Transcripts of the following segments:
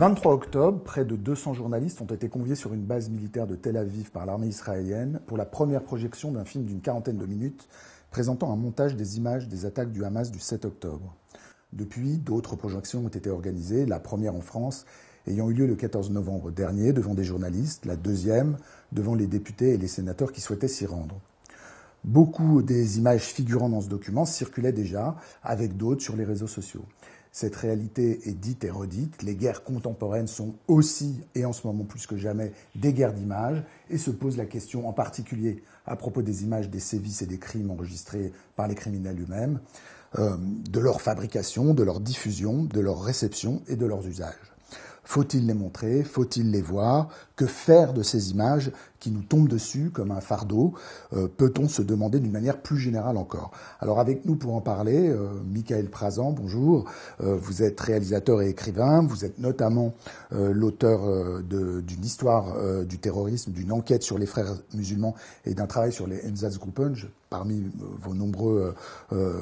23 octobre, près de 200 journalistes ont été conviés sur une base militaire de Tel Aviv par l'armée israélienne pour la première projection d'un film d'une quarantaine de minutes présentant un montage des images des attaques du Hamas du 7 octobre. Depuis, d'autres projections ont été organisées, la première en France ayant eu lieu le 14 novembre dernier devant des journalistes, la deuxième devant les députés et les sénateurs qui souhaitaient s'y rendre. Beaucoup des images figurant dans ce document circulaient déjà, avec d'autres sur les réseaux sociaux. Cette réalité est dite et redite. Les guerres contemporaines sont aussi, et en ce moment plus que jamais, des guerres d'images, et se pose la question en particulier à propos des images des sévices et des crimes enregistrés par les criminels eux-mêmes, de leur fabrication, de leur diffusion, de leur réception et de leurs usages. Faut-il les montrer? Faut-il les voir? Que faire de ces images qui nous tombent dessus comme un fardeau? Peut-on se demander d'une manière plus générale encore? Alors avec nous pour en parler, Michael Prazan, bonjour. Vous êtes réalisateur et écrivain. Vous êtes notamment l'auteur d'une histoire du terrorisme, d'une enquête sur les frères musulmans et d'un travail sur les Einsatzgruppen. Parmi vos nombreux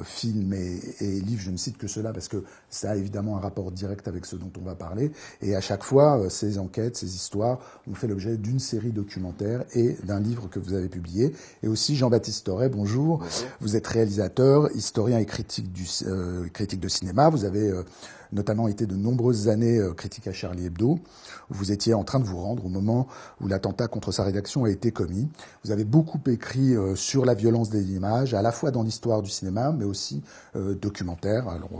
films et livres, je ne cite que cela parce que ça a évidemment un rapport direct avec ce dont on va parler. Et à chaque fois, ces enquêtes, ces histoires ont fait l'objet d'une série documentaire et d'un livre que vous avez publié. Et aussi Jean-Baptiste Thorey, bonjour. Bonjour. Vous êtes réalisateur, historien et critique de cinéma. Vous avez notamment été de nombreuses années critique à Charlie Hebdo, où vous étiez en train de vous rendre au moment où l'attentat contre sa rédaction a été commis. Vous avez beaucoup écrit sur la violence des images, à la fois dans l'histoire du cinéma, mais aussi documentaire. Alors,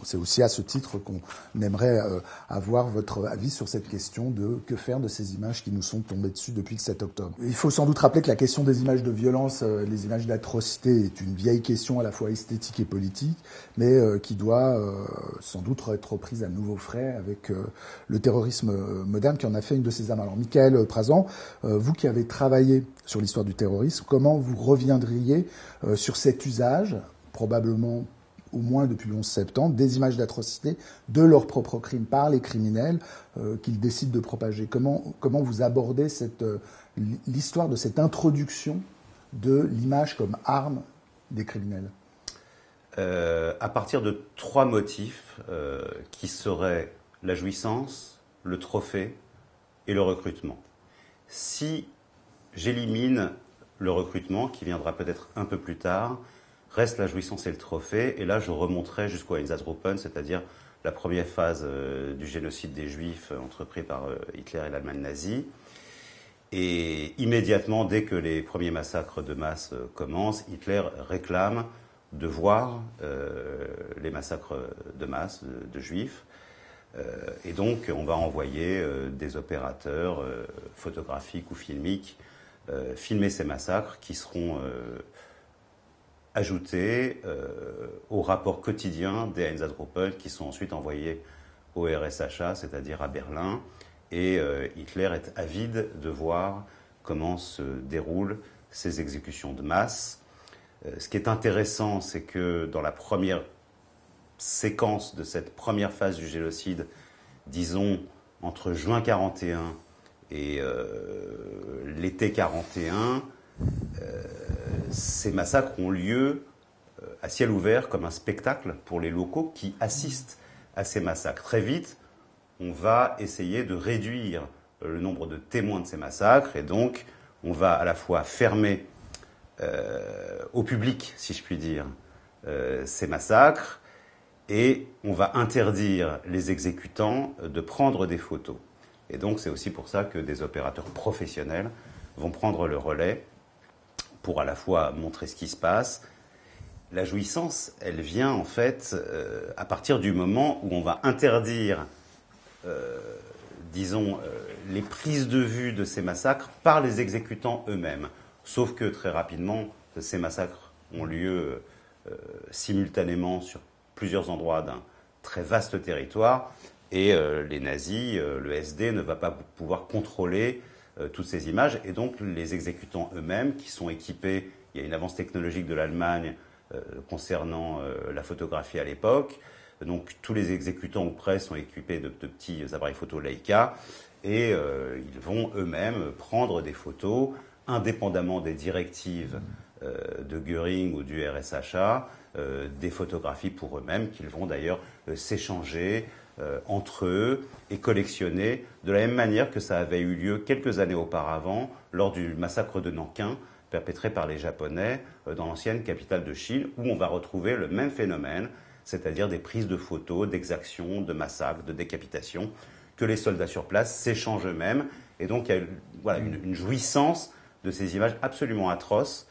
c'est aussi à ce titre qu'on aimerait avoir votre avis sur cette question de que faire de ces images qui nous sont tombées dessus depuis le 7 octobre. Il faut sans doute rappeler que la question des images de violence, les images d'atrocité est une vieille question à la fois esthétique et politique, mais qui doit sans doute être reprise à nouveau frais avec le terrorisme moderne qui en a fait une de ses âmes. Alors, Michael Prazan, vous qui avez travaillé sur l'histoire du terrorisme, comment vous reviendriez sur cet usage, probablement au moins depuis le 11 septembre, des images d'atrocité, de leurs propres crimes par les criminels qu'ils décident de propager? Comment vous abordez l'histoire de cette introduction de l'image comme arme des criminels? À partir de trois motifs qui seraient la jouissance, le trophée et le recrutement. Si j'élimine le recrutement, qui viendra peut-être un peu plus tard, reste la jouissance et le trophée, et là je remonterai jusqu'au Einsatzgruppen, c'est-à-dire la première phase du génocide des Juifs entrepris par Hitler et l'Allemagne nazie. Et immédiatement, dès que les premiers massacres de masse commencent, Hitler réclame de voir les massacres de masse de Juifs. Et donc, on va envoyer des opérateurs photographiques ou filmiques filmer ces massacres qui seront ajoutés au rapport quotidien des Einsatzgruppen qui sont ensuite envoyés au RSHA, c'est-à-dire à Berlin. Et Hitler est avide de voir comment se déroulent ces exécutions de masse. Ce qui est intéressant, c'est que dans la première séquence de cette première phase du génocide, disons entre juin 41 et l'été 41, ces massacres ont lieu à ciel ouvert comme un spectacle pour les locaux qui assistent à ces massacres. Très vite, on va essayer de réduire le nombre de témoins de ces massacres et donc on va à la fois fermer au public, si je puis dire, ces massacres, et on va interdire les exécutants de prendre des photos. Et donc c'est aussi pour ça que des opérateurs professionnels vont prendre le relais pour à la fois montrer ce qui se passe. La jouissance, elle vient en fait à partir du moment où on va interdire, les prises de vue de ces massacres par les exécutants eux-mêmes. Sauf que très rapidement, ces massacres ont lieu simultanément sur plusieurs endroits d'un très vaste territoire et les nazis, le SD ne va pas pouvoir contrôler toutes ces images et donc les exécutants eux-mêmes qui sont équipés, il y a une avance technologique de l'Allemagne concernant la photographie à l'époque, donc tous les exécutants ou presque sont équipés de petits appareils photo Leica et ils vont eux-mêmes prendre des photos indépendamment des directives de Göring ou du RSHA des photographies pour eux-mêmes qu'ils vont d'ailleurs s'échanger entre eux et collectionner de la même manière que ça avait eu lieu quelques années auparavant lors du massacre de Nankin perpétré par les Japonais dans l'ancienne capitale de Chine, où on va retrouver le même phénomène, c'est-à-dire des prises de photos, d'exactions, de massacres, de décapitations, que les soldats sur place s'échangent eux-mêmes. Et donc il y a voilà, une jouissance de ces images absolument atroces.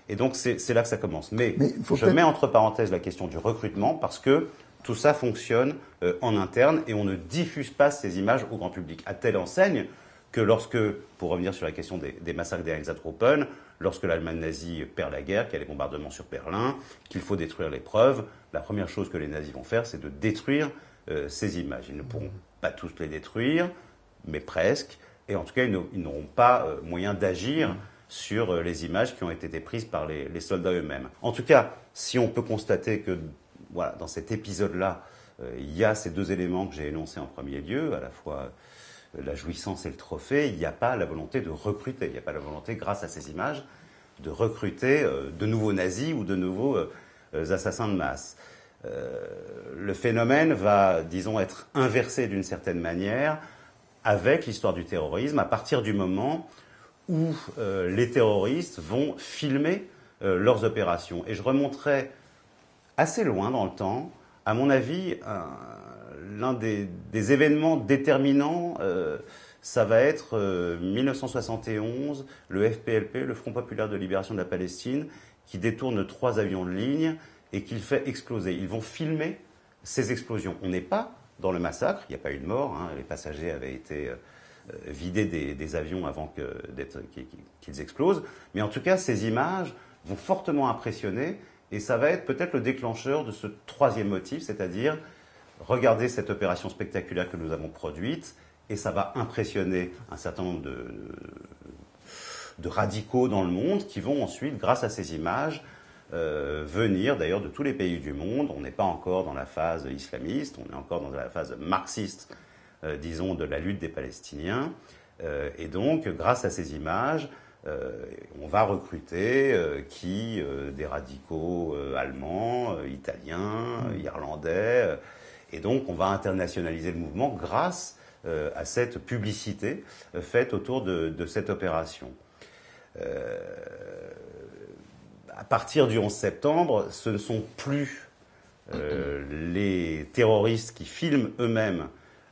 Et donc c'est là que ça commence. Mais je mets entre parenthèses la question du recrutement parce que tout ça fonctionne en interne et on ne diffuse pas ces images au grand public. À telle enseigne que lorsque, pour revenir sur la question des massacres des Einsatzgruppen, lorsque l'Allemagne nazie perd la guerre, qu'il y a les bombardements sur Berlin, qu'il faut détruire les preuves, la première chose que les nazis vont faire, c'est de détruire ces images. Ils ne pourront pas tous les détruire, mais presque. Et en tout cas, ils n'auront pas moyen d'agir sur les images qui ont été prises par les soldats eux-mêmes. En tout cas, si on peut constater que voilà, dans cet épisode-là, il y a ces deux éléments que j'ai énoncés en premier lieu, à la fois la jouissance et le trophée, il n'y a pas la volonté de recruter, il n'y a pas la volonté, grâce à ces images, de recruter de nouveaux nazis ou de nouveaux assassins de masse. Le phénomène va, disons, être inversé d'une certaine manière avec l'histoire du terrorisme à partir du moment où les terroristes vont filmer leurs opérations. Et je remonterai assez loin dans le temps. À mon avis, l'un des événements déterminants, ça va être 1971, le FPLP, le Front Populaire de Libération de la Palestine, qui détourne 3 avions de ligne et qui le fait exploser. Ils vont filmer ces explosions. On n'est pas dans le massacre, il n'y a pas eu de mort, hein, les passagers avaient été vidés des avions avant qu'ils explosent, mais en tout cas, ces images vont fortement impressionner et ça va être peut-être le déclencheur de ce troisième motif, c'est-à-dire regardez cette opération spectaculaire que nous avons produite et ça va impressionner un certain nombre de radicaux dans le monde qui vont ensuite, grâce à ces images, venir d'ailleurs de tous les pays du monde. On n'est pas encore dans la phase islamiste, on est encore dans la phase marxiste, disons, de la lutte des Palestiniens. Et donc, grâce à ces images, on va recruter des radicaux allemands, italiens, irlandais. Et donc, on va internationaliser le mouvement grâce à cette publicité faite autour de cette opération. À partir du 11 septembre, ce ne sont plus les terroristes qui filment eux-mêmes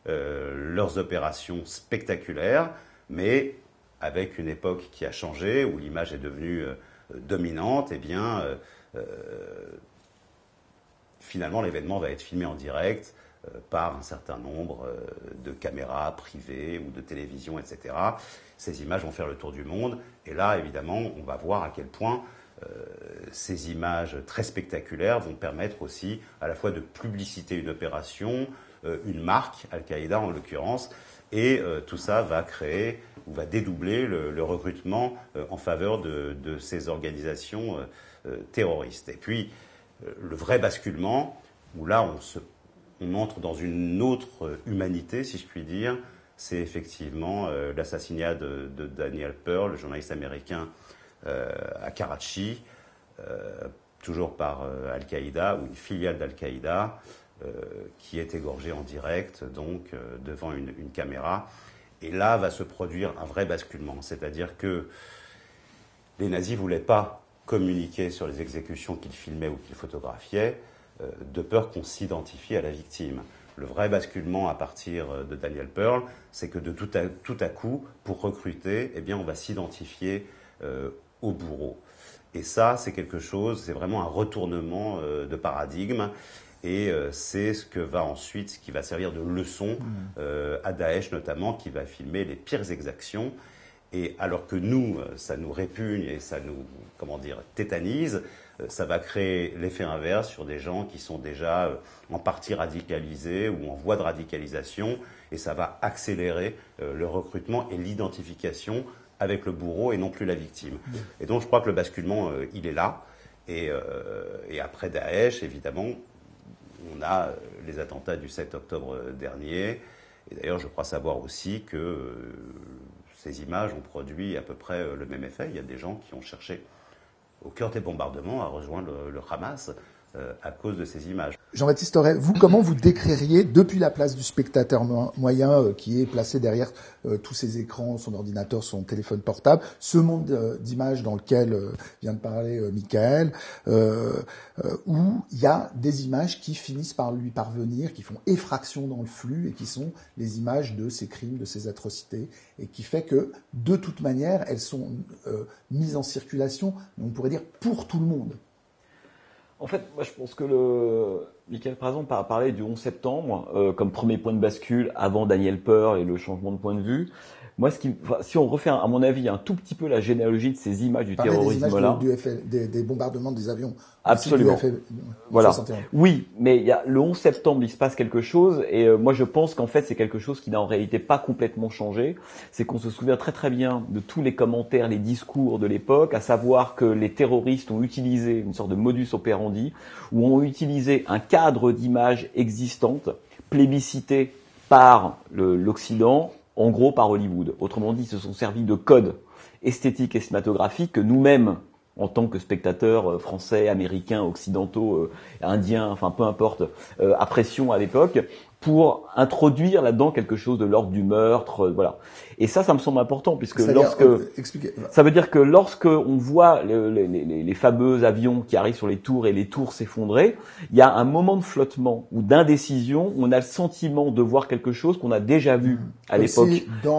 leurs opérations spectaculaires, mais avec une époque qui a changé, où l'image est devenue dominante, eh bien, finalement, l'événement va être filmé en direct par un certain nombre de caméras privées ou de télévisions, etc. Ces images vont faire le tour du monde, et là, évidemment, on va voir à quel point ces images très spectaculaires vont permettre aussi à la fois de publiciter une opération, une marque, Al-Qaïda en l'occurrence, et tout ça va créer ou va dédoubler le recrutement en faveur de ces organisations terroristes. Et puis, le vrai basculement, où là on entre dans une autre humanité, si je puis dire, c'est effectivement l'assassinat de Daniel Pearl, le journaliste américain à Karachi, toujours par Al-Qaïda, ou une filiale d'Al-Qaïda, qui est égorgé en direct, donc devant une caméra. Et là va se produire un vrai basculement, c'est-à-dire que les nazis ne voulaient pas communiquer sur les exécutions qu'ils filmaient ou qu'ils photographiaient, de peur qu'on s'identifie à la victime. Le vrai basculement à partir de Daniel Pearl, c'est que de tout à coup, pour recruter, eh bien, on va s'identifier au bourreau. Et ça, c'est quelque chose, c'est vraiment un retournement de paradigme. Et c'est ce qui va servir de leçon à Daesh notamment, qui va filmer les pires exactions. Et alors que nous, ça nous répugne et ça nous, tétanise, ça va créer l'effet inverse sur des gens qui sont déjà en partie radicalisés ou en voie de radicalisation. Et ça va accélérer le recrutement et l'identification avec le bourreau et non plus la victime. Et donc je crois que le basculement, il est là. Et après Daesh, évidemment, on a les attentats du 7 octobre dernier. Et d'ailleurs, je crois savoir aussi que ces images ont produit à peu près le même effet. Il y a des gens qui ont cherché au cœur des bombardements, a rejoint le Hamas à cause de ces images. Jean-Baptiste Aurel, vous, comment vous décririez, depuis la place du spectateur moyen qui est placé derrière tous ses écrans, son ordinateur, son téléphone portable, ce monde d'images dans lequel vient de parler Michael, où il y a des images qui finissent par lui parvenir, qui font effraction dans le flux et qui sont les images de ces crimes, de ces atrocités, et qui fait que, de toute manière, elles sont mises en circulation, on pourrait dire, pour tout le monde. En fait, moi je pense que Michael, par exemple, parlait du 11 septembre comme premier point de bascule avant Daniel Pearl et le changement de point de vue. Moi, si on refait, à mon avis, un tout petit peu la généalogie de ces images du terrorisme-là. Des bombardements des avions. Absolument. Voilà. 61. Oui, mais il y a le 11 septembre, il se passe quelque chose, et moi je pense qu'en fait c'est quelque chose qui n'a en réalité pas complètement changé. C'est qu'on se souvient très très bien de tous les commentaires, les discours de l'époque, à savoir que les terroristes ont utilisé une sorte de modus operandi, ou ont utilisé un cadre d'images existantes, plébiscité par l'Occident, en gros par Hollywood. Autrement dit, ils se sont servis de codes esthétiques et cinématographiques que nous-mêmes, en tant que spectateurs français, américains, occidentaux, indiens, enfin peu importe, apprécions à l'époque, pour introduire là-dedans quelque chose de l'ordre du meurtre, voilà. Et ça me semble important, puisque ça veut dire que lorsque on voit les fameux avions qui arrivent sur les tours et les tours s'effondrer, il y a un moment de flottement ou d'indécision, où on a le sentiment de voir quelque chose qu'on a déjà vu à l'époque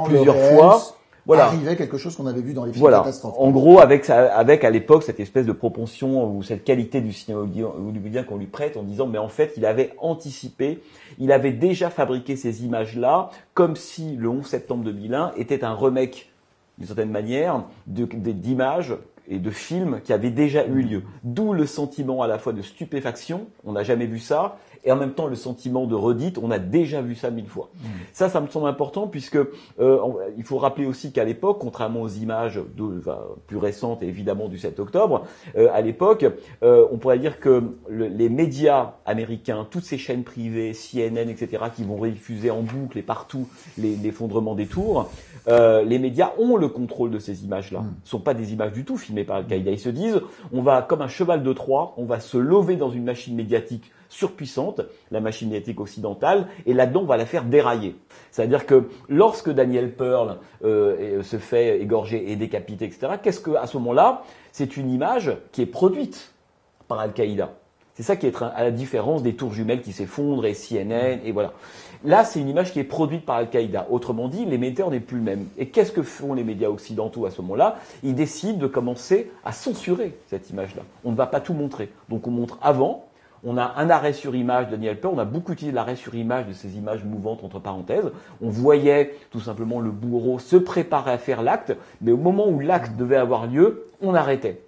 plusieurs fois. Voilà. Arrivait quelque chose qu'on avait vu dans les films catastrophes. En gros, avec à l'époque cette espèce de propension ou cette qualité du cinéma hollywoodien qu'on lui prête en disant mais en fait il avait anticipé, il avait déjà fabriqué ces images-là comme si le 11 septembre 2001 était un remake d'une certaine manière d'images et de films qui avaient déjà eu lieu. D'où le sentiment à la fois de stupéfaction, on n'a jamais vu ça, et en même temps le sentiment de redite, on a déjà vu ça 1000 fois. Ça me semble important puisque il faut rappeler aussi qu'à l'époque, contrairement aux images plus récentes et évidemment du 7 octobre, à l'époque, on pourrait dire que les médias américains, toutes ces chaînes privées, CNN, etc., qui vont rediffuser en boucle et partout l'effondrement des tours, les médias ont le contrôle de ces images-là. Ce sont pas des images du tout filmées par Al-Qaïda. Ils se disent, on va, comme un cheval de Troie, on va se lever dans une machine médiatique surpuissante, la machine médiatique occidentale, et là-dedans, on va la faire dérailler. C'est-à-dire que lorsque Daniel Pearl se fait égorger et décapiter, etc., qu'est-ce que, à ce moment-là, c'est une image qui est produite par Al-Qaïda. C'est ça qui est à la différence des tours jumelles qui s'effondrent et CNN, et voilà. Là, c'est une image qui est produite par Al-Qaïda. Autrement dit, l'émetteur n'est plus le même. Et qu'est-ce que font les médias occidentaux à ce moment-là? Ils décident de commencer à censurer cette image-là. On ne va pas tout montrer. Donc on montre avant. On a un arrêt sur image de Daniel Pearl. On a beaucoup utilisé l'arrêt sur image de ces images mouvantes entre parenthèses. On voyait tout simplement le bourreau se préparer à faire l'acte, mais au moment où l'acte devait avoir lieu, on arrêtait.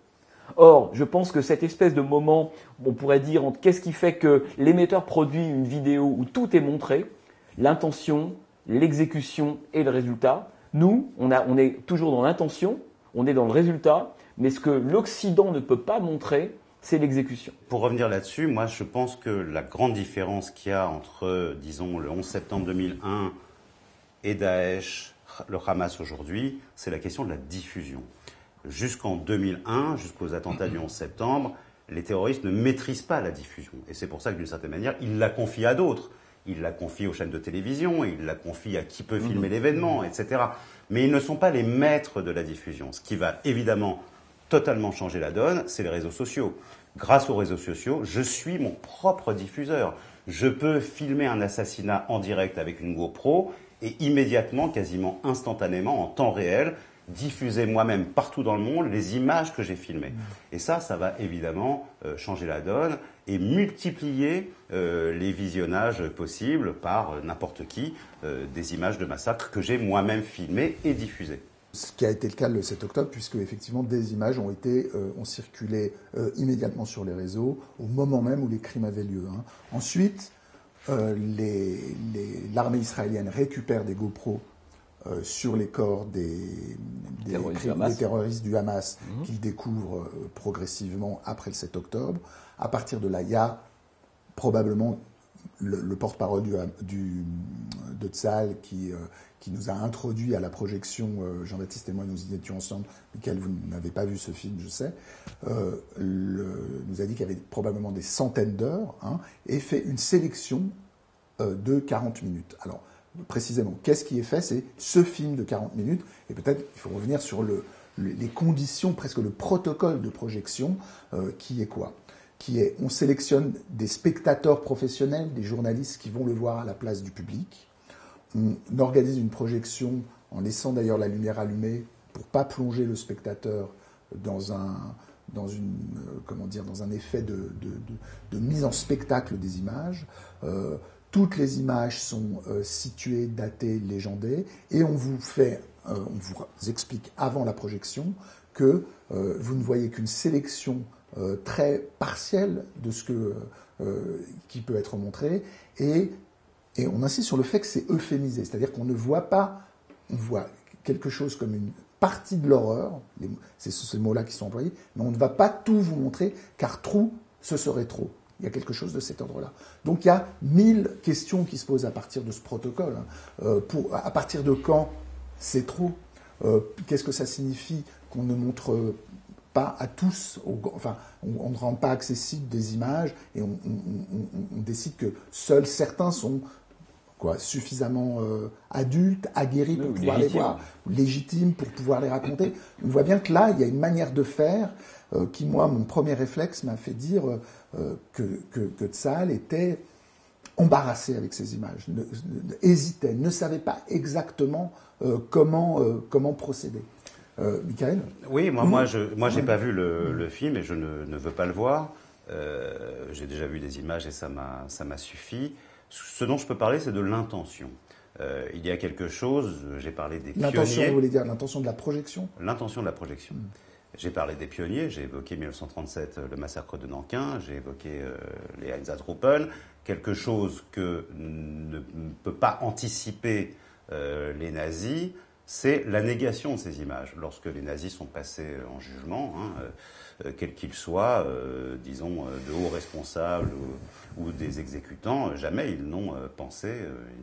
Or, je pense que cette espèce de moment, on pourrait dire, qu'est-ce qui fait que l'émetteur produit une vidéo où tout est montré, l'intention, l'exécution et le résultat. Nous, on est toujours dans l'intention, on est dans le résultat, mais ce que l'Occident ne peut pas montrer, c'est l'exécution. Pour revenir là-dessus, moi je pense que la grande différence qu'il y a entre, disons, le 11 septembre 2001 et Daesh, le Hamas aujourd'hui, c'est la question de la diffusion. Jusqu'en 2001, jusqu'aux attentats du 11 septembre, les terroristes ne maîtrisent pas la diffusion. Et c'est pour ça que d'une certaine manière, ils la confient à d'autres. Ils la confient aux chaînes de télévision, ils la confient à qui peut filmer l'événement, etc. Mais ils ne sont pas les maîtres de la diffusion. Ce qui va évidemment totalement changer la donne, c'est les réseaux sociaux. Grâce aux réseaux sociaux, je suis mon propre diffuseur. Je peux filmer un assassinat en direct avec une GoPro et immédiatement, quasiment instantanément, en temps réel, diffuser moi-même partout dans le monde les images que j'ai filmées. Et ça va évidemment changer la donne et multiplier les visionnages possibles par n'importe qui des images de massacres que j'ai moi-même filmées et diffusées. Ce qui a été le cas le 7 octobre, puisque effectivement des images ont circulé immédiatement sur les réseaux au moment même où les crimes avaient lieu. Ensuite, l'armée israélienne récupère des GoPros sur les corps des terroristes du Hamas qu'ils découvrent progressivement après le 7 octobre. À partir de là, il y a probablement le porte-parole de Tzahal qui nous a introduit à la projection. Jean-Baptiste et moi, nous y étions ensemble. Michael, vous n'avez pas vu ce film, je sais. Nous a dit qu'il y avait probablement des centaines d'heures, et fait une sélection de 40 minutes. Alors, précisément, qu'est-ce qui est fait? C'est ce film de 40 minutes, et peut-être il faut revenir sur les conditions, presque le protocole de projection, qui est quoi? Qui est, on sélectionne des spectateurs professionnels, des journalistes qui vont le voir à la place du public. On organise une projection en laissant d'ailleurs la lumière allumée pour pas plonger le spectateur dans un effet de mise en spectacle des images. Toutes les images sont situées, datées, légendées, et on vous explique avant la projection que vous ne voyez qu'une sélection très partielle de ce qui peut être montré, et on insiste sur le fait que c'est euphémisé, c'est-à-dire qu'on ne voit pas, on voit quelque chose comme une partie de l'horreur, c'est ces mots-là qui sont employés, mais on ne va pas tout vous montrer, car trop, ce serait trop. Il y a quelque chose de cet ordre-là. Donc il y a 1000 questions qui se posent à partir de ce protocole. À partir de quand c'est trop? Qu'est-ce que ça signifie qu'on ne montre pas à tous, on ne rend pas accessible des images, et on décide que seuls certains sont suffisamment adultes, aguerris pour pouvoir les voir, légitimes pour pouvoir les raconter. On voit bien que là, il y a une manière de faire qui, moi, mon premier réflexe m'a fait dire que Tzahal était embarrassé avec ces images, hésitait, ne savait pas exactement comment procéder. Michael? Oui, moi j'ai pas vu le film et je ne veux pas le voir. J'ai déjà vu des images et ça m'a suffi. Ce dont je peux parler, c'est de l'intention. Il y a quelque chose, j'ai parlé des pionniers. L'intention, vous voulez dire l'intention de la projection? L'intention de la projection. J'ai parlé des pionniers, j'ai évoqué 1937, le massacre de Nankin, j'ai évoqué les Einsatzgruppen, quelque chose que ne peut pas anticiper les nazis, c'est la négation de ces images. Lorsque les nazis sont passés en jugement, quels qu'ils soient, disons, de hauts responsables ou des exécutants, jamais ils n'ont pensé,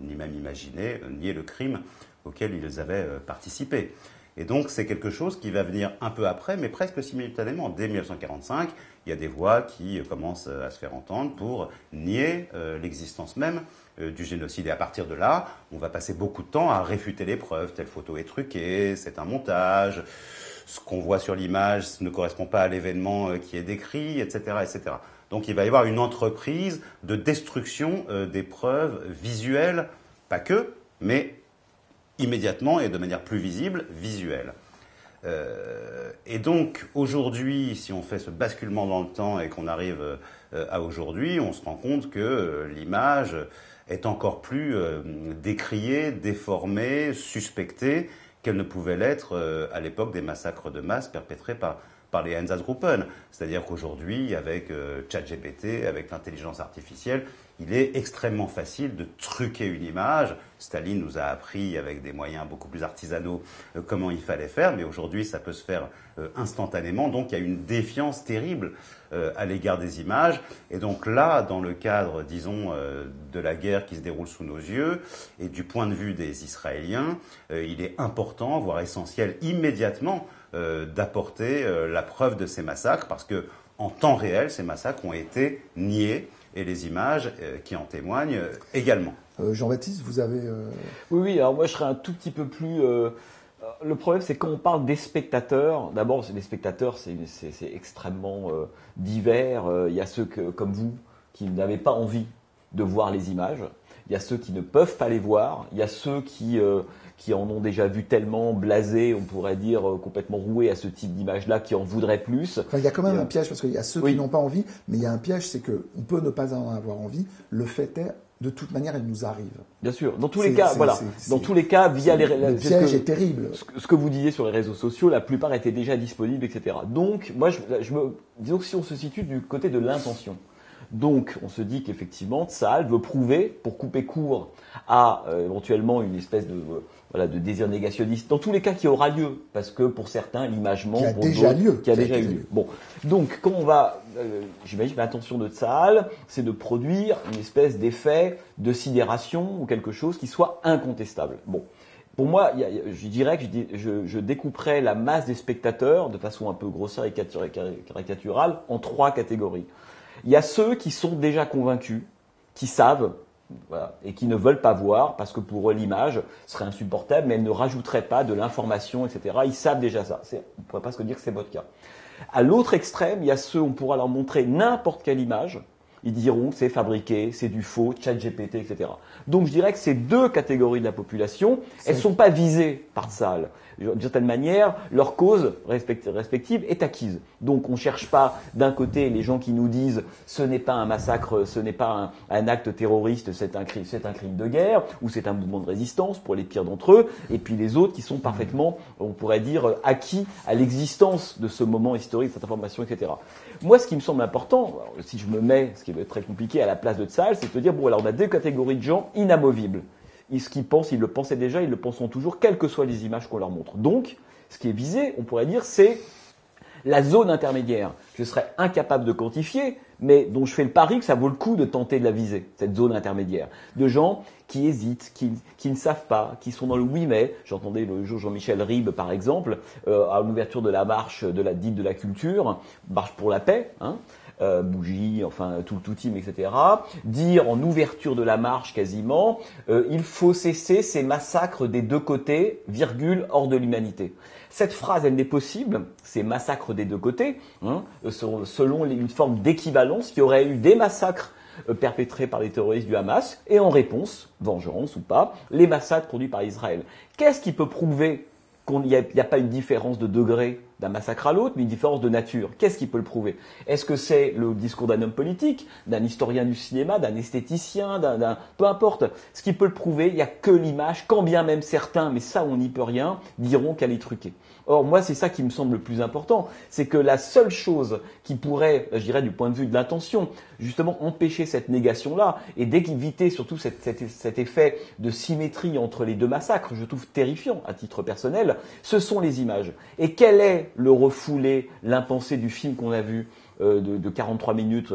ni même imaginé, nier le crime auquel ils avaient participé. Et donc c'est quelque chose qui va venir un peu après, mais presque simultanément. Dès 1945, il y a des voix qui commencent à se faire entendre pour nier l'existence même du génocide. Et à partir de là, on va passer beaucoup de temps à réfuter les preuves. Telle photo est truquée, c'est un montage, ce qu'on voit sur l'image ne correspond pas à l'événement qui est décrit, etc., etc. Donc il va y avoir une entreprise de destruction des preuves visuelles, pas que, mais immédiatement et de manière plus visible, visuelle. Et donc, aujourd'hui, si on fait ce basculement dans le temps et qu'on arrive à aujourd'hui, on se rend compte que l'image est encore plus décriée, déformée, suspectée qu'elle ne pouvait l'être à l'époque des massacres de masse perpétrés par les Einsatzgruppen. C'est-à-dire qu'aujourd'hui, avec ChatGPT, avec l'intelligence artificielle, il est extrêmement facile de truquer une image. Staline nous a appris avec des moyens beaucoup plus artisanaux comment il fallait faire, mais aujourd'hui ça peut se faire instantanément. Donc il y a une défiance terrible à l'égard des images. Et donc là, dans le cadre, disons, de la guerre qui se déroule sous nos yeux, et du point de vue des Israéliens, il est important, voire essentiel, immédiatement d'apporter la preuve de ces massacres, parce que en temps réel, ces massacres ont été niés, et les images qui en témoignent également. Jean-Baptiste, vous avez... Oui, alors moi je serais un tout petit peu plus... le problème, c'est quand on parle des spectateurs, d'abord, les spectateurs, c'est extrêmement divers. Il y a ceux comme vous qui n'avaient pas envie de voir les images. Il y a ceux qui ne peuvent pas les voir. Il y a ceux qui en ont déjà vu tellement, blasés, on pourrait dire, complètement roués à ce type d'image-là, qui en voudraient plus. Enfin, il y a quand même un piège, parce qu'il y a ceux qui n'ont pas envie, mais il y a un piège, c'est qu'on peut ne pas en avoir envie. Le fait est, de toute manière, elle nous arrive. Bien sûr. Dans tous les cas, voilà. Dans tous les cas, via les réseaux. Le piège est terrible. Ce que vous disiez sur les réseaux sociaux, la plupart étaient déjà disponibles, etc. Donc, moi, disons que si on se situe du côté de l'intention, Donc, on se dit qu'effectivement, Tsahal veut prouver, pour couper court à éventuellement une espèce de désir négationniste, dans tous les cas qui aura lieu, parce que pour certains, l'imagement... Qui a déjà lieu. Qui a déjà eu lieu. Bon, donc, quand on va... j'imagine que l'intention de Tsahal, c'est de produire une espèce d'effet de sidération ou quelque chose qui soit incontestable. Bon. Pour moi, je dirais que je découperais la masse des spectateurs, de façon un peu grossière et caricaturale, en 3 catégories. Il y a ceux qui sont déjà convaincus, qui savent, voilà, et qui ne veulent pas voir, parce que pour eux, l'image serait insupportable, mais elle ne rajouterait pas de l'information, etc. Ils savent déjà ça. On ne pourrait pas se dire que c'est votre cas. À l'autre extrême, il y a ceux, on pourra leur montrer n'importe quelle image. Ils diront que c'est fabriqué, c'est du faux, ChatGPT, etc. Donc je dirais que ces 2 catégories de la population, elles ne sont pas visées par Tsahal. D'une certaine manière, leur cause respective est acquise. Donc on ne cherche pas d'un côté les gens qui nous disent ce n'est pas un massacre, ce n'est pas un acte terroriste, c'est un crime de guerre, ou c'est un mouvement de résistance pour les pires d'entre eux, et puis les autres qui sont parfaitement, on pourrait dire, acquis à l'existence de ce moment historique, de cette information, etc. Moi, ce qui me semble important, si je me mets, ce qui va être très compliqué, à la place de Tsahal, c'est de dire, bon, alors on a 2 catégories de gens inamovibles. Ce qu'ils pensent, ils le pensaient déjà, ils le penseront toujours, quelles que soient les images qu'on leur montre. Donc, ce qui est visé, on pourrait dire, c'est la zone intermédiaire. Je serais incapable de quantifier, mais dont je fais le pari que ça vaut le coup de tenter de la viser, cette zone intermédiaire. De gens qui hésitent, qui ne savent pas, qui sont dans le oui mais. J'entendais le jour Jean-Michel Ribes, par exemple, à l'ouverture de la marche dite de la culture, marche pour la paix, hein. Bougie, enfin tout team, etc. Dire en ouverture de la marche quasiment, il faut cesser ces massacres des 2 côtés, virgule, hors de l'humanité. Cette phrase, elle n'est possible, ces massacres des 2 côtés, hein, selon une forme d'équivalence qui aurait eu des massacres perpétrés par les terroristes du Hamas et en réponse, vengeance ou pas, les massacres produits par Israël. Qu'est-ce qui peut prouver qu'il n'y a pas une différence de degré d'un massacre à l'autre, mais une différence de nature? Qu'est-ce qui peut le prouver? Est-ce que c'est le discours d'un homme politique, d'un historien du cinéma, d'un esthéticien, peu importe. Ce qui peut le prouver, il n'y a que l'image, quand bien même certains, mais ça on n'y peut rien, diront qu'elle est truquée. Or, moi, c'est ça qui me semble le plus important, c'est que la seule chose qui pourrait, je dirais, du point de vue de l'intention, justement empêcher cette négation-là, et d'éviter surtout cet effet de symétrie entre les 2 massacres, je trouve terrifiant à titre personnel, ce sont les images. Et quel est le refoulé, l'impensé du film qu'on a vu de 43 minutes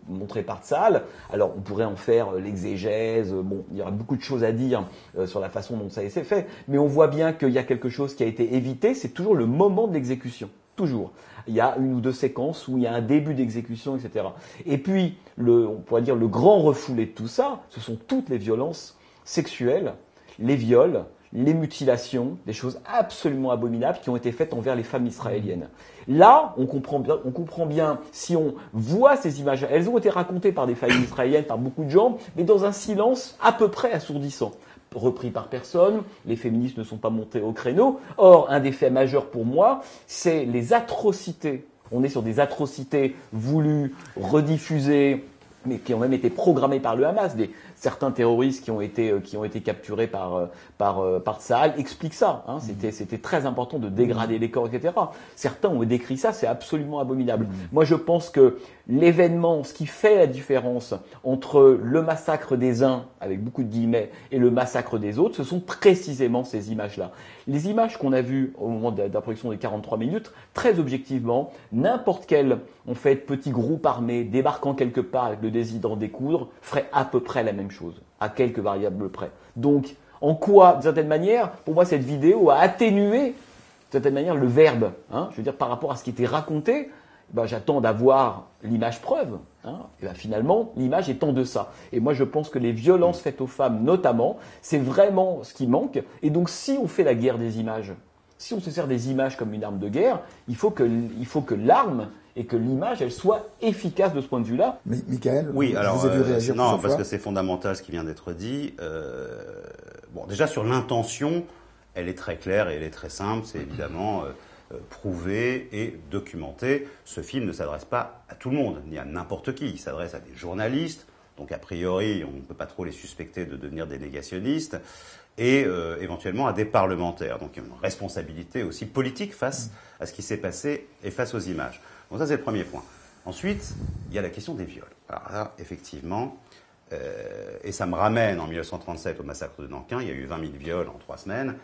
montré par Tsahal? Alors, on pourrait en faire l'exégèse, bon, il y aura beaucoup de choses à dire sur la façon dont ça s'est fait, mais on voit bien qu'il y a quelque chose qui a été évité, c'est toujours le moment de l'exécution. Toujours. Il y a 1 ou 2 séquences où il y a un début d'exécution, etc. Et puis, on pourrait dire le grand refoulé de tout ça, ce sont toutes les violences sexuelles, les viols, les mutilations, des choses absolument abominables qui ont été faites envers les femmes israéliennes. Là, on comprend bien, si on voit ces images, elles ont été racontées par des familles israéliennes, par beaucoup de gens, mais dans un silence à peu près assourdissant. Repris par personne, les féministes ne sont pas montés au créneau. Or, un des faits majeurs pour moi, c'est les atrocités. On est sur des atrocités voulues, rediffusées, mais qui ont même été programmées par le Hamas. Certains terroristes qui ont été capturés par Tsahal expliquent ça. Hein. C'était très important de dégrader les corps, etc. Certains ont décrit ça, c'est absolument abominable. Moi, je pense que l'événement, ce qui fait la différence entre le massacre des uns, avec beaucoup de guillemets, et le massacre des autres, ce sont précisément ces images-là. Les images qu'on a vues au moment de la production des 43 minutes, très objectivement, n'importe quel, en fait, petit groupe armé débarquant quelque part avec le désir d'en découdre, ferait à peu près la même chose, à quelques variables près. Donc, en quoi, d'une certaine manière, pour moi, cette vidéo a atténué, d'une certaine manière, le verbe. Hein, je veux dire, par rapport à ce qui était raconté, j'attends d'avoir l'image preuve. Hein, et finalement, l'image est en deçà. Et moi, je pense que les violences faites aux femmes, notamment, c'est vraiment ce qui manque. Et donc, si on fait la guerre des images, si on se sert des images comme une arme de guerre, il faut que l'arme et que l'image, elle soit efficace de ce point de vue-là. Mais Michael, oui, alors, vous avez dû réagir non, parce fois. que c'est fondamental ce qui vient d'être dit. Bon, déjà sur l'intention, elle est très claire et elle est très simple. C'est évidemment prouvé et documenté. Ce film ne s'adresse pas à tout le monde, ni à n'importe qui. Il s'adresse à des journalistes, donc a priori, on ne peut pas trop les suspecter de devenir des négationnistes, et éventuellement à des parlementaires. Donc une responsabilité aussi politique face à ce qui s'est passé et face aux images. Donc ça, c'est le premier point. Ensuite, il y a la question des viols. Alors là, effectivement, et ça me ramène en 1937 au massacre de Nankin, il y a eu 20 000 viols en 3 semaines,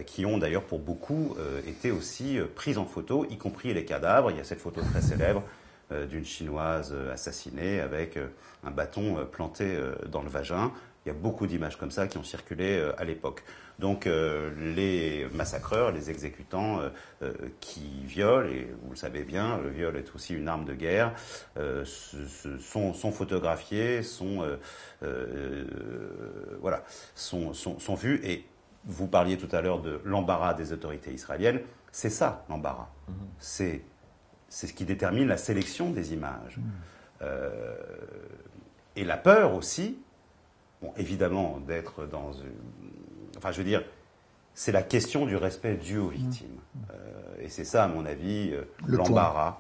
qui ont d'ailleurs pour beaucoup été aussi prises en photo, y compris les cadavres. Il y a cette photo très célèbre d'une Chinoise assassinée avec un bâton planté dans le vagin. Il y a beaucoup d'images comme ça qui ont circulé à l'époque. Donc les massacreurs, les exécutants qui violent, et vous le savez bien, le viol est aussi une arme de guerre, sont photographiés, sont vus. Et vous parliez tout à l'heure de l'embarras des autorités israéliennes. C'est ça, l'embarras. C'est ce qui détermine la sélection des images. Et la peur aussi, bon, évidemment, d'être dans une... Enfin, je veux dire, c'est la question du respect dû aux victimes. Et c'est ça, à mon avis, l'embarras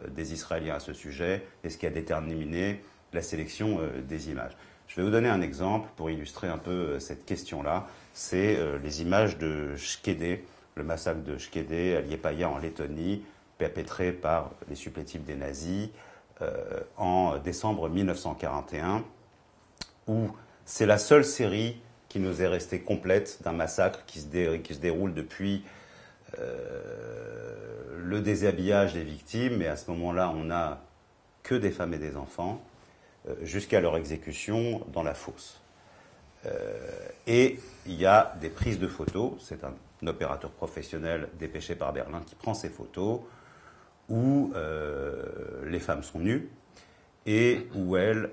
des Israéliens à ce sujet, et ce qui a déterminé la sélection des images. Je vais vous donner un exemple pour illustrer un peu cette question-là. C'est les images de Shkedé, le massacre de Shkedé à Liepaya en Lettonie, perpétré par les supplétifs des nazis en décembre 1941, où c'est la seule série qui nous est restée complète d'un massacre qui se déroule depuis le déshabillage des victimes, et à ce moment-là, on n'a que des femmes et des enfants, jusqu'à leur exécution dans la fosse. Et il y a des prises de photos, c'est un opérateur professionnel dépêché par Berlin qui prend ces photos, où les femmes sont nues et où elles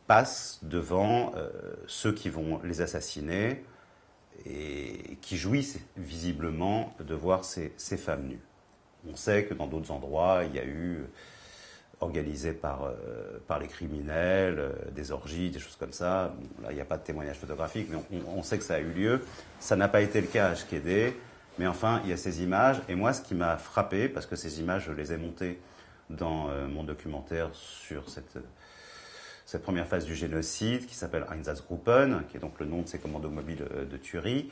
passent devant ceux qui vont les assassiner et qui jouissent visiblement de voir ces femmes nues. On sait que dans d'autres endroits, il y a eu, organisé par les criminels, des orgies, des choses comme ça. Bon, là, il n'y a pas de témoignage photographique, mais on sait que ça a eu lieu. Ça n'a pas été le cas à Shkedé, mais enfin, il y a ces images. Et moi, ce qui m'a frappé, parce que ces images, je les ai montées dans mon documentaire sur cette première phase du génocide, qui s'appelle Einsatzgruppen, qui est donc le nom de ces commandos mobiles de tuerie.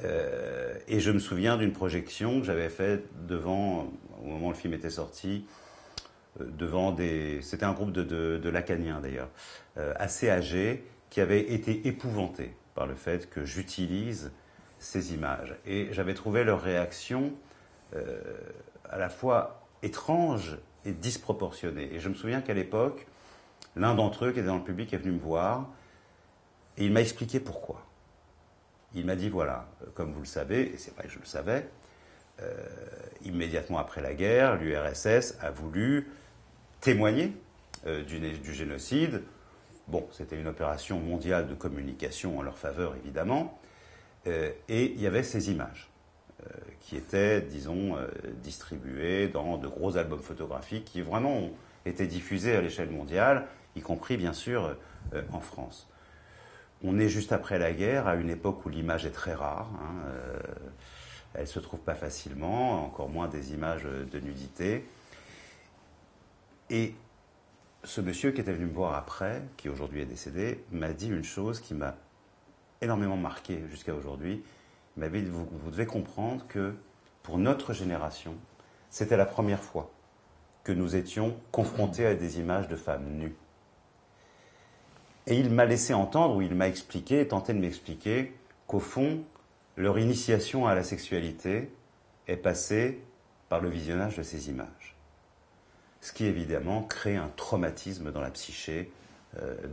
Et je me souviens d'une projection que j'avais faite devant, au moment où le film était sorti, c'était un groupe de lacaniens d'ailleurs, assez âgés, qui avaient été épouvantés par le fait que j'utilise ces images. Et j'avais trouvé leur réaction à la fois étrange et disproportionnée. Et je me souviens qu'à l'époque, l'un d'entre eux qui était dans le public est venu me voir et il m'a expliqué pourquoi. Il m'a dit, voilà, comme vous le savez, et c'est vrai que je le savais, immédiatement après la guerre, l'URSS a voulu témoigner du génocide. Bon, c'était une opération mondiale de communication en leur faveur, évidemment, et il y avait ces images qui étaient, disons, distribuées dans de gros albums photographiques qui vraiment ont été diffusés à l'échelle mondiale, y compris, bien sûr, en France. On est juste après la guerre, à une époque où l'image est très rare. Elle ne se trouve pas facilement, encore moins des images de nudité. Et ce monsieur qui était venu me voir après, qui aujourd'hui est décédé, m'a dit une chose qui m'a énormément marqué jusqu'à aujourd'hui. Il m'avait dit, vous devez comprendre que pour notre génération, c'était la première fois que nous étions confrontés à des images de femmes nues. Et il m'a laissé entendre, ou il m'a expliqué, tenté de m'expliquer, qu'au fond, leur initiation à la sexualité est passée par le visionnage de ces images. Ce qui, évidemment, crée un traumatisme dans la psyché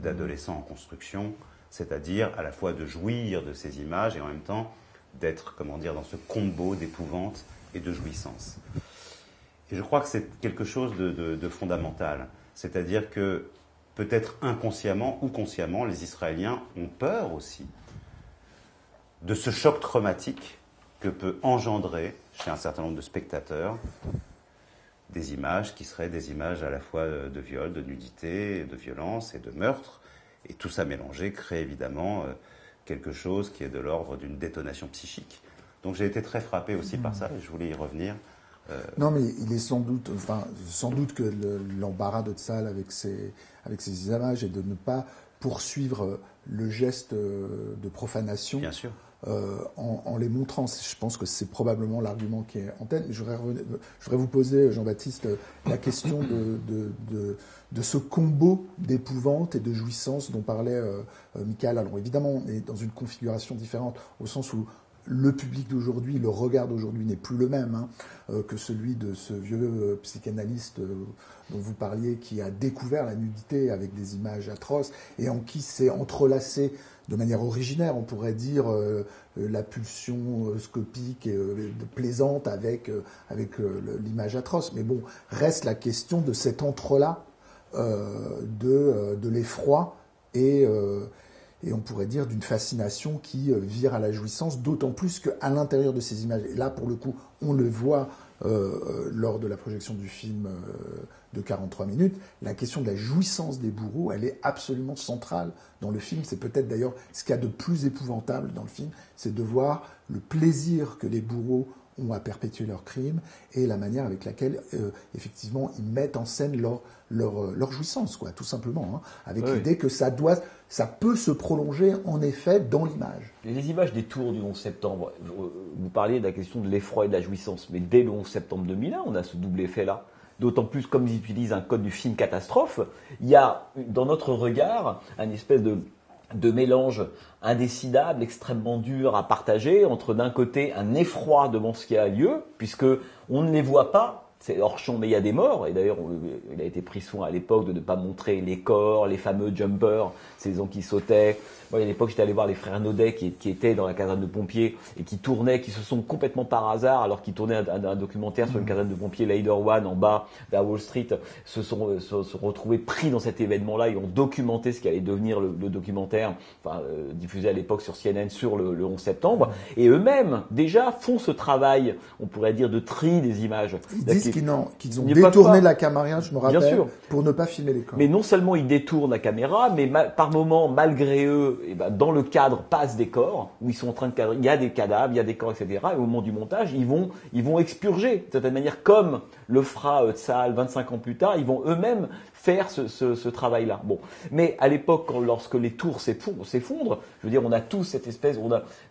d'adolescents en construction, c'est-à-dire à la fois de jouir de ces images et en même temps d'être, comment dire, dans ce combo d'épouvante et de jouissance. Et je crois que c'est quelque chose de fondamental. C'est-à-dire que, peut-être inconsciemment ou consciemment, les Israéliens ont peur aussi de ce choc traumatique que peut engendrer chez un certain nombre de spectateurs des images qui seraient des images à la fois de viol, de nudité, de violence et de meurtre. Et tout ça mélangé crée évidemment quelque chose qui est de l'ordre d'une détonation psychique. Donc j'ai été très frappé aussi par ça et je voulais y revenir. Non, mais il est sans doute que l'embarras de Tzahal avec ces images est de ne pas poursuivre le geste de profanation. Bien sûr. en les montrant. Je pense que c'est probablement l'argument qui est en tête. Je voudrais vous poser, Jean-Baptiste, la question de ce combo d'épouvante et de jouissance dont parlait Michael. Alors évidemment, on est dans une configuration différente, au sens où le public d'aujourd'hui, le regard d'aujourd'hui n'est plus le même que celui de ce vieux psychanalyste dont vous parliez, qui a découvert la nudité avec des images atroces et en qui s'est entrelacé de manière originaire, on pourrait dire, la pulsion scopique et plaisante avec l'image atroce. Mais bon, reste la question de cet entrelac de l'effroi et on pourrait dire d'une fascination qui vire à la jouissance, d'autant plus qu'à l'intérieur de ces images, et là pour le coup on le voit lors de la projection du film de 43 minutes, la question de la jouissance des bourreaux, elle est absolument centrale dans le film. C'est peut-être d'ailleurs ce qu'il y a de plus épouvantable dans le film, c'est de voir le plaisir que les bourreaux ont à perpétuer leurs crimes et la manière avec laquelle effectivement ils mettent en scène leur jouissance, quoi, tout simplement, avec l'idée que ça peut se prolonger en effet dans l'image. Les images des tours du 11 septembre, vous parliez de la question de l'effroi et de la jouissance, mais dès le 11 septembre 2001, on a ce double effet-là. D'autant plus, comme ils utilisent un code du film catastrophe, il y a dans notre regard un espèce de mélange indécidable, extrêmement dur à partager, entre d'un côté un effroi devant ce qui a lieu, puisque on ne les voit pas, c'est hors champ, mais il y a des morts, et d'ailleurs il a été pris soin à l'époque de ne pas montrer les corps, les fameux jumpers, ces gens qui sautaient. Moi, à l'époque, j'étais allé voir les frères Naudet qui étaient dans la caserne de pompiers et qui tournaient, qui se sont complètement par hasard, alors qu'ils tournaient un documentaire sur une caserne de pompiers, Lader One, en bas, à Wall Street, se sont retrouvés pris dans cet événement-là et ont documenté ce qui allait devenir le documentaire, diffusé à l'époque sur CNN sur le 11 septembre. Et eux-mêmes, déjà, font ce travail, on pourrait dire, de tri des images. Ils disent qu'ils ont détourné la caméra, je me rappelle, pour ne pas filmer les corps. Mais non seulement ils détournent la caméra, mais par moments, malgré eux, dans le cadre passent des corps, où ils sont en train de cadrer, il y a des cadavres, il y a des corps, etc. Et au moment du montage, ils vont expurger, de certaine manière, comme le fera Tzahal 25 ans plus tard, ils vont eux-mêmes faire ce travail-là. Bon. Mais à l'époque, lorsque les tours s'effondrent, je veux dire, on a tous cette espèce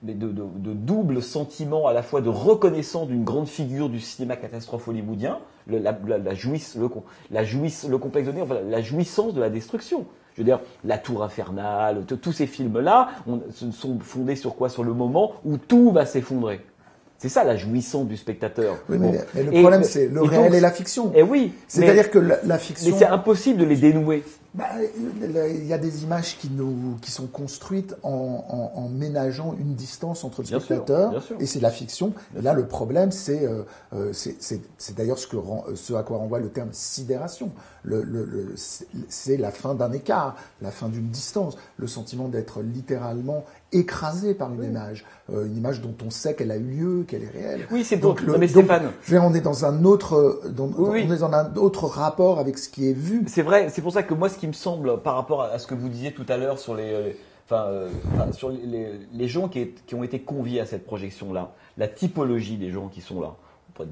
de double sentiment à la fois de reconnaissance d'une grande figure du cinéma catastrophe hollywoodien, la jouissance de la destruction. Je veux dire, La Tour Infernale, tous ces films-là sont fondés sur quoi? Sur le moment où tout va s'effondrer. C'est ça la jouissance du spectateur. Oui, mais le problème, c'est le réel et la fiction. Et oui. C'est-à-dire que la fiction... Mais c'est impossible de les dénouer. Il y a des images qui sont construites en ménageant une distance entre le spectateur et c'est la fiction. Et là, le problème, c'est d'ailleurs ce à quoi renvoie le terme sidération. C'est la fin d'un écart, la fin d'une distance, le sentiment d'être littéralement écrasé par une image dont on sait qu'elle a eu lieu, qu'elle est réelle. Oui, c'est bon. Mais Stéphane, on est dans un autre, on est dans un autre rapport avec ce qui est vu. C'est vrai. C'est pour ça que moi, ce qui me semble, par rapport à ce que vous disiez tout à l'heure sur sur les gens qui ont été conviés à cette projection-là, la typologie des gens qui sont là,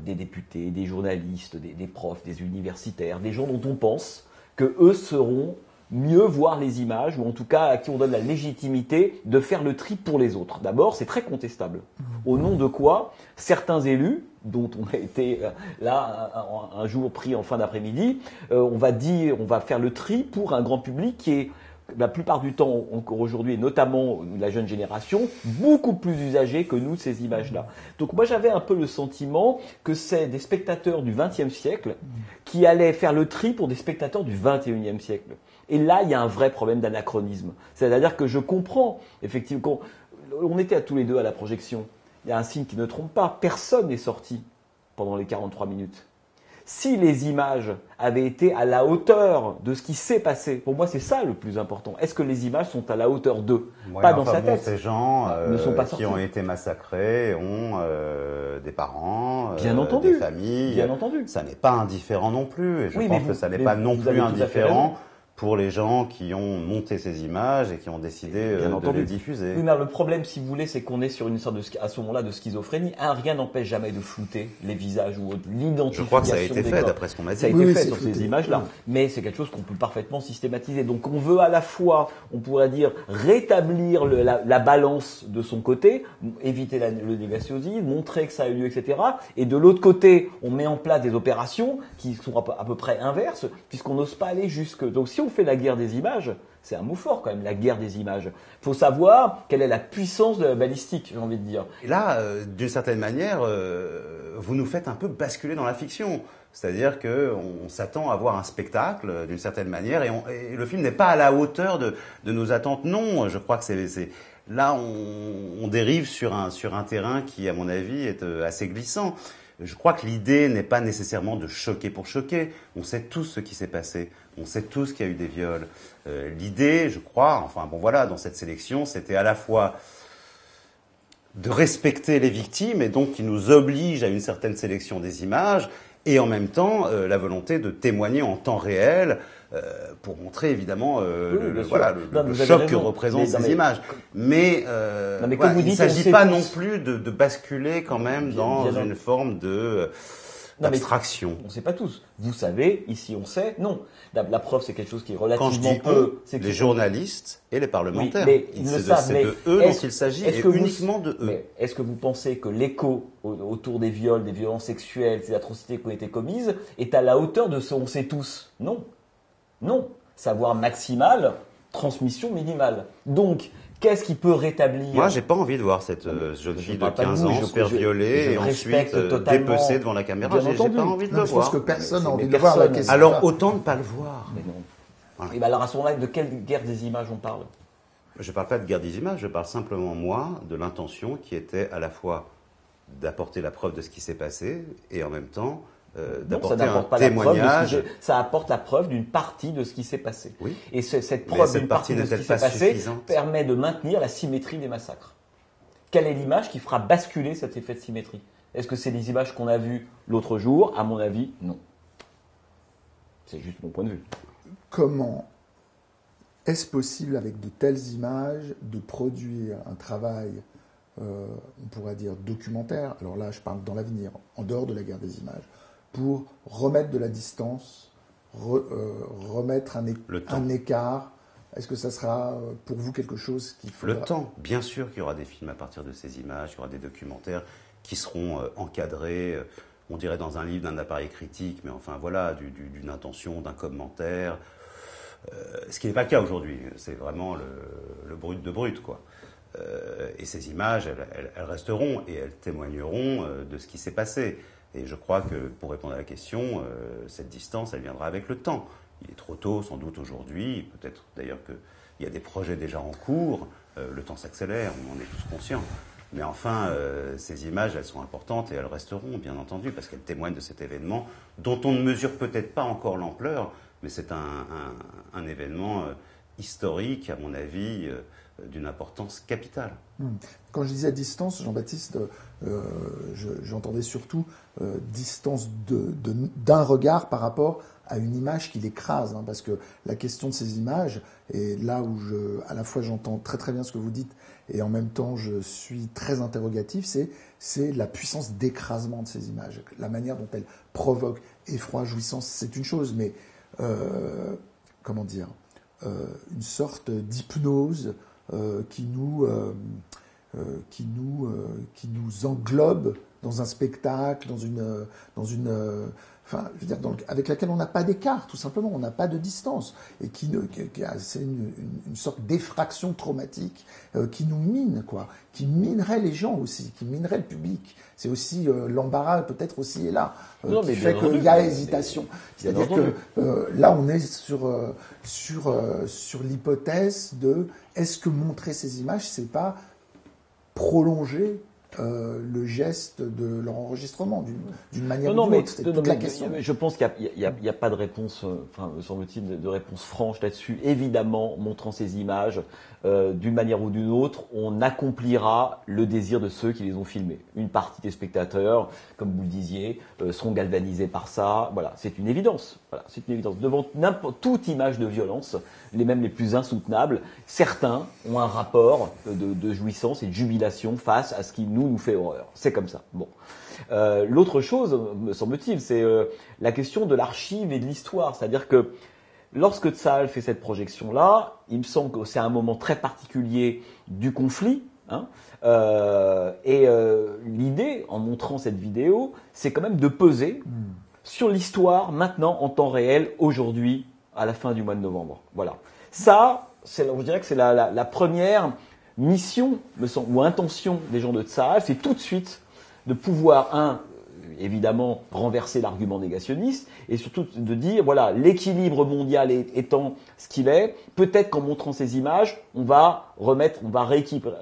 des députés, des journalistes, des profs, des universitaires, des gens dont on pense que eux seront mieux voir les images, ou en tout cas à qui on donne la légitimité de faire le tri pour les autres. D'abord, c'est très contestable. Au nom de quoi certains élus, dont on a été là un jour pris en fin d'après-midi, on va faire le tri pour un grand public qui est la plupart du temps, encore aujourd'hui, et notamment la jeune génération, beaucoup plus usagée que nous de ces images-là. Donc moi, j'avais un peu le sentiment que c'est des spectateurs du XXe siècle qui allaient faire le tri pour des spectateurs du XXIe siècle. Et là, il y a un vrai problème d'anachronisme. C'est-à-dire que je comprends, effectivement, on était tous les deux à la projection. Il y a un signe qui ne trompe pas. Personne n'est sorti pendant les 43 minutes. Si les images avaient été à la hauteur de ce qui s'est passé, pour moi c'est ça le plus important. Est-ce que les images sont à la hauteur d'eux, pas dans sa tête? Ces gens ne sont pas qui ont été massacrés ont des parents, bien entendu, des familles. Bien entendu. Ça n'est pas indifférent non plus. Et je pense que ça n'est pas non plus indifférent pour les gens qui ont monté ces images et qui ont décidé de les diffuser. Oui, mais le problème, si vous voulez, c'est qu'on est sur une sorte à ce moment-là de schizophrénie. Rien n'empêche jamais de flouter les visages ou l'identification. Je crois que ça a été fait, d'après ce qu'on m'a dit. Ça a été fait sur ces images-là. Mais c'est quelque chose qu'on peut parfaitement systématiser. Donc on veut à la fois, on pourrait dire, rétablir la balance de son côté, éviter le négationnisme, montrer que ça a eu lieu, etc. Et de l'autre côté, on met en place des opérations qui sont à peu près inverses, puisqu'on n'ose pas aller jusque. Donc si on fait la guerre des images, c'est un mot fort quand même, la guerre des images. Il faut savoir quelle est la puissance de la balistique, j'ai envie de dire. Et là, d'une certaine manière, vous nous faites un peu basculer dans la fiction. C'est-à-dire qu'on s'attend à voir un spectacle, d'une certaine manière, et le film n'est pas à la hauteur de nos attentes. Non, je crois que là, on dérive sur un terrain qui, à mon avis, est assez glissant. Je crois que l'idée n'est pas nécessairement de choquer pour choquer. On sait tous ce qui s'est passé. On sait tous qu'il y a eu des viols. L'idée, je crois, enfin bon voilà, dans cette sélection, c'était à la fois de respecter les victimes et donc qui nous oblige à une certaine sélection des images et en même temps la volonté de témoigner en temps réel pour montrer évidemment le choc que représentent ces images. Mais il ne s'agit pas non plus de basculer quand même dans une forme d'abstraction. On ne sait pas tous. Vous savez, ici on sait, non. La preuve, c'est quelque chose qui est relativement Quand je dis peu. Les journalistes et les parlementaires. Oui, mais c'est de eux dont il s'agit et uniquement de eux. Mais est-ce que vous pensez que l'écho autour des viols, des violences sexuelles, ces atrocités qui ont été commises est à la hauteur de ce qu'on sait tous? Non. Non. Savoir maximal, transmission minimale. Donc, qu'est-ce qui peut rétablir? Moi, j'ai pas envie de voir cette jeune fille de 15 ans se faire violer et ensuite dépecée devant la caméra. J'ai pas envie de le voir. Je pense que personne n'a envie de voir la question. Alors, autant ne pas le voir. Mais non. Voilà. Et ben alors, à ce moment-là, de quelle guerre des images on parle? Je parle pas de guerre des images, je parle simplement, moi, de l'intention qui était à la fois d'apporter la preuve de ce qui s'est passé et en même temps d'apporter un témoignage. Ça apporte la preuve d'une partie de ce qui s'est passé. Oui. Et cette preuve d'une partie de ce qui s'est passé permet de maintenir la symétrie des massacres. Quelle est l'image qui fera basculer cet effet de symétrie? Est-ce que c'est les images qu'on a vues l'autre jour? À mon avis, non. C'est juste mon point de vue. Comment est-ce possible, avec de telles images, de produire un travail, on pourrait dire documentaire, alors là je parle dans l'avenir, en dehors de la guerre des images, pour remettre de la distance, remettre un écart? Est-ce que ça sera pour vous quelque chose qui faudra... Le temps, bien sûr qu'il y aura des films à partir de ces images, il y aura des documentaires qui seront encadrés, on dirait dans un livre d'un appareil critique, mais enfin voilà, d'une intention, d'un commentaire. Ce qui n'est pas le cas aujourd'hui, c'est vraiment le brut de brut, quoi. Et ces images, elles resteront et elles témoigneront de ce qui s'est passé. Et je crois que, pour répondre à la question, cette distance, elle viendra avec le temps. Il est trop tôt, sans doute aujourd'hui, peut-être d'ailleurs qu'il y a des projets déjà en cours, le temps s'accélère, on en est tous conscients. Mais enfin, ces images, elles sont importantes et elles resteront, bien entendu, parce qu'elles témoignent de cet événement dont on ne mesure peut-être pas encore l'ampleur, mais c'est un événement historique, à mon avis, d'une importance capitale. Quand je disais distance, Jean-Baptiste, j'entendais surtout distance d'un regard par rapport à une image qui l'écrase, hein, parce que la question de ces images, et là où à la fois j'entends très très bien ce que vous dites, et en même temps je suis très interrogatif, c'est la puissance d'écrasement de ces images, la manière dont elles provoquent effroi, jouissance, c'est une chose, mais comment dire, une sorte d'hypnose qui nous englobe dans un spectacle, enfin, je veux dire, avec laquelle on n'a pas d'écart, tout simplement, on n'a pas de distance, et c'est une sorte d'effraction traumatique qui nous mine, quoi, qui minerait les gens aussi, qui minerait le public. C'est aussi l'embarras, peut-être aussi est là, qui fait qu'il y a hésitation. C'est-à-dire que là, on est sur l'hypothèse de est-ce que montrer ces images, c'est pas prolonger le geste de leur enregistrement d'une manière Non, ou mais d'une autre. C'était toute la question. je pense qu'il n'y a pas de réponse, me semble-t-il, de réponse franche là-dessus. Évidemment, montrant ces images, d'une manière ou d'une autre, on accomplira le désir de ceux qui les ont filmés. Une partie des spectateurs, comme vous le disiez, seront galvanisés par ça. Voilà, c'est une évidence. Voilà, c'est une évidence. Devant toute image de violence, même les plus insoutenables, certains ont un rapport de jouissance et de jubilation face à ce qui nous fait horreur. C'est comme ça. Bon. L'autre chose, me semble-t-il, c'est la question de l'archive et de l'histoire. C'est-à-dire que lorsque Tzahal fait cette projection-là, il me semble que c'est un moment très particulier du conflit. L'idée, en montrant cette vidéo, c'est quand même de peser sur l'histoire maintenant en temps réel, aujourd'hui, à la fin du mois de novembre. Voilà. Ça, je dirais que c'est la première mission, me semble, ou intention des gens de Tzahal, c'est tout de suite de pouvoir, évidemment, renverser l'argument négationniste et surtout de dire, voilà, l'équilibre mondial étant ce qu'il est, peut-être qu'en montrant ces images, on va rééquilibrer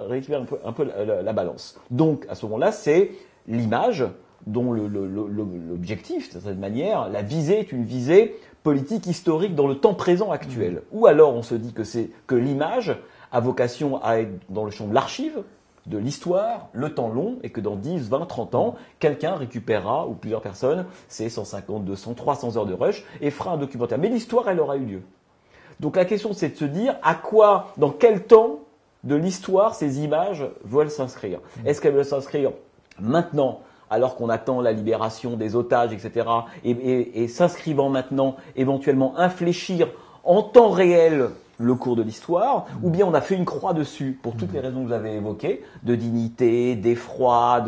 un peu la balance. Donc, à ce moment-là, c'est l'image dont l'objectif, de cette manière, la visée est une visée politique historique dans le temps présent actuel. Ou alors, on se dit que l'image a vocation à être dans le champ de l'archive, de l'histoire, le temps long, et que dans 10, 20, 30 ans, quelqu'un récupérera, ou plusieurs personnes, ces 150, 200, 300 heures de rush, et fera un documentaire. Mais l'histoire, elle aura eu lieu. Donc la question, c'est de se dire dans quel temps de l'histoire ces images veulent s'inscrire. Est-ce qu'elles veulent s'inscrire maintenant, alors qu'on attend la libération des otages, etc., et s'inscrivant maintenant, éventuellement infléchir en temps réel le cours de l'histoire, ou bien on a fait une croix dessus pour toutes les raisons que vous avez évoquées, de dignité, d'effroi,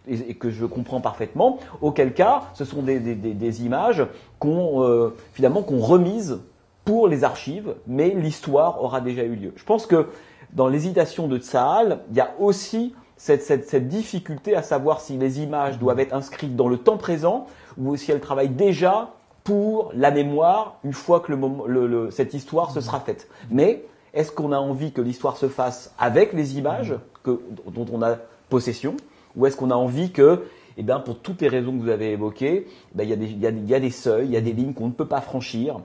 et que je comprends parfaitement, auquel cas ce sont des images qu'on remise pour les archives, mais l'histoire aura déjà eu lieu. Je pense que dans l'hésitation de Tzahal, il y a aussi cette difficulté à savoir si les images doivent être inscrites dans le temps présent ou si elles travaillent déjà pour la mémoire une fois que cette histoire se sera faite. Mais est-ce qu'on a envie que l'histoire se fasse avec les images dont on a possession, ou est-ce qu'on a envie que, pour toutes les raisons que vous avez évoquées, il y a des seuils, il y a des lignes qu'on ne peut pas franchir,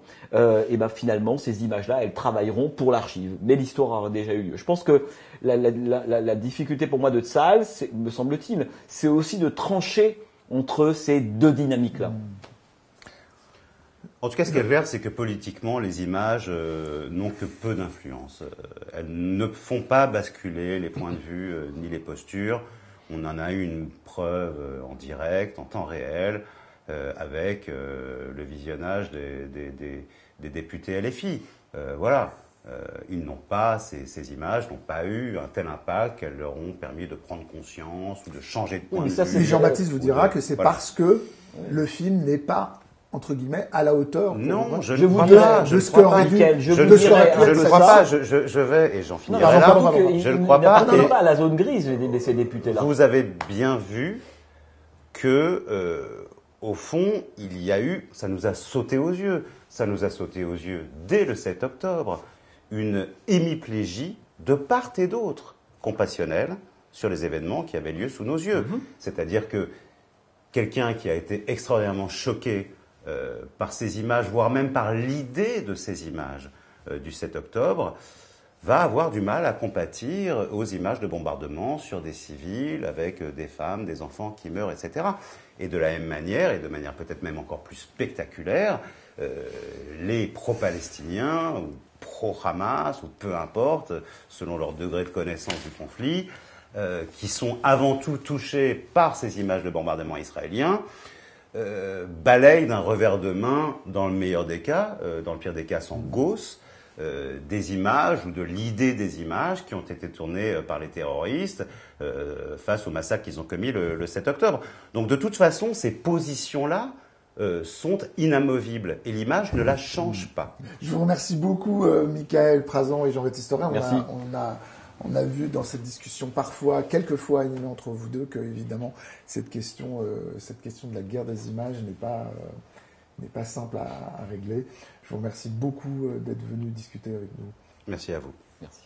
finalement ces images-là, elles travailleront pour l'archive. Mais l'histoire aura déjà eu lieu. Je pense que la difficulté pour moi de Tzahal, me semble-t-il, c'est aussi de trancher entre ces deux dynamiques-là. En tout cas, ce qui est clair, c'est que politiquement, les images n'ont que peu d'influence. Elles ne font pas basculer les points de vue ni les postures. On en a eu une preuve en direct, en temps réel, avec le visionnage des députés LFI. Voilà. Ils n'ont pas, ces images n'ont pas eu un tel impact qu'elles leur ont permis de prendre conscience ou de changer de point de vue. Mais Jean-Baptiste vous dira que c'est parce que le film n'est pas, entre guillemets, à la hauteur. Non, je ne crois pas. Je ne crois pas. Je vais, et j'en finirai là. Je ne crois pas. Il pas à la zone grise, ces députés-là. Vous avez bien vu que, au fond, il y a eu, ça nous a sauté aux yeux dès le 7 octobre, une hémiplégie de part et d'autre, compassionnelle, sur les événements qui avaient lieu sous nos yeux. C'est-à-dire que quelqu'un qui a été extraordinairement choqué par ces images, voire même par l'idée de ces images du 7 octobre, va avoir du mal à compatir aux images de bombardement sur des civils, avec des femmes, des enfants qui meurent, etc. Et de la même manière, et de manière peut-être même encore plus spectaculaire, les pro-palestiniens, ou pro-Hamas, ou peu importe, selon leur degré de connaissance du conflit, qui sont avant tout touchés par ces images de bombardement israélien, balayent d'un revers de main, dans le meilleur des cas, dans le pire des cas sans gausse, des images ou de l'idée des images qui ont été tournées par les terroristes face au massacre qu'ils ont commis le 7 octobre. Donc de toute façon, ces positions-là sont inamovibles et l'image ne la change pas. Je vous remercie beaucoup, Michael Prazan et Jean-Baptiste Auré. Merci. On a vu dans cette discussion quelquefois animée entre vous deux, que évidemment cette question de la guerre des images n'est pas simple à régler. Je vous remercie beaucoup d'être venu discuter avec nous. Merci à vous. Merci.